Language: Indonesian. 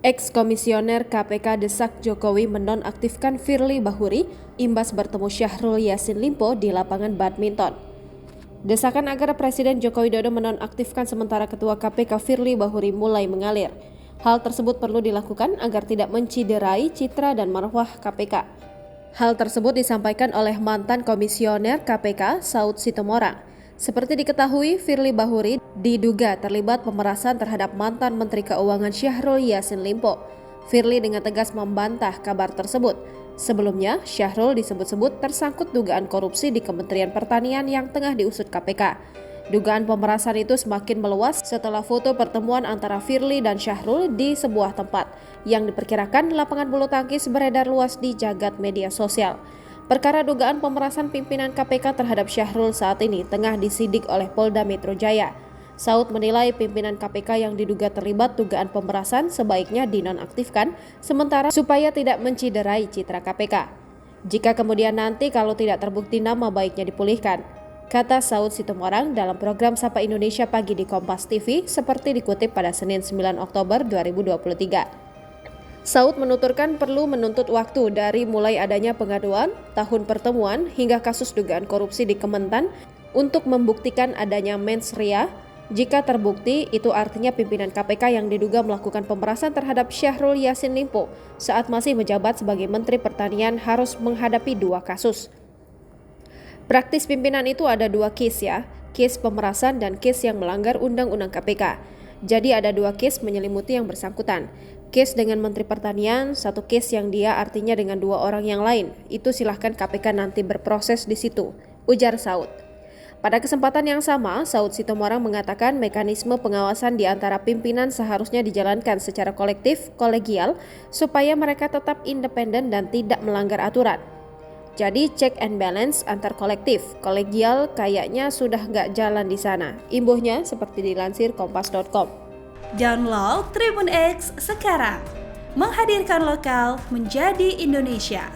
Ex-komisioner KPK desak Jokowi menonaktifkan Firly Bahuri imbas bertemu Syahrul Yassin Limpo di lapangan badminton. Desakan agar Presiden Joko Widodo menonaktifkan sementara Ketua KPK Firly Bahuri mulai mengalir. Hal tersebut perlu dilakukan agar tidak menciderai citra dan marwah KPK. Hal tersebut disampaikan oleh mantan komisioner KPK Saud Sitomorang. Seperti diketahui, Firly Bahuri diduga terlibat pemerasan terhadap mantan Menteri Keuangan Syahrul Yassin Limpo. Firly dengan tegas membantah kabar tersebut. Sebelumnya, Syahrul disebut-sebut tersangkut dugaan korupsi di Kementerian Pertanian yang tengah diusut KPK. Dugaan pemerasan itu semakin meluas setelah foto pertemuan antara Firly dan Syahrul di sebuah tempat yang diperkirakan lapangan bulu tangkis beredar luas di jagat media sosial. Perkara dugaan pemerasan pimpinan KPK terhadap Syahrul saat ini tengah disidik oleh Polda Metro Jaya. Saud menilai pimpinan KPK yang diduga terlibat dugaan pemerasan sebaiknya dinonaktifkan sementara supaya tidak menciderai citra KPK. Jika kemudian nanti kalau tidak terbukti nama baiknya dipulihkan, kata Saud Sitomorang dalam program Sapa Indonesia Pagi di Kompas TV seperti dikutip pada Senin 9 Oktober 2023. Saud menuturkan perlu menuntut waktu dari mulai adanya pengaduan, tahun pertemuan, hingga kasus dugaan korupsi di Kementan untuk membuktikan adanya mens rea. Jika terbukti, itu artinya pimpinan KPK yang diduga melakukan pemerasan terhadap Syahrul Yassin Limpo saat masih menjabat sebagai Menteri Pertanian harus menghadapi 2 kasus. Praktis pimpinan itu ada 2 case ya, case pemerasan dan case yang melanggar Undang-Undang KPK. Jadi ada 2 case menyelimuti yang bersangkutan. Case dengan Menteri Pertanian, 1 case yang dia artinya dengan 2 orang yang lain. Itu silahkan KPK nanti berproses di situ, ujar Saud. Pada kesempatan yang sama, Saud Sitomorang mengatakan mekanisme pengawasan di antara pimpinan seharusnya dijalankan secara kolektif, kolegial, supaya mereka tetap independen dan tidak melanggar aturan. Jadi check and balance antar kolektif, kolegial kayaknya sudah nggak jalan di sana. Imbuhnya seperti dilansir kompas.com. Download Tribun X sekarang, menghadirkan lokal menjadi Indonesia.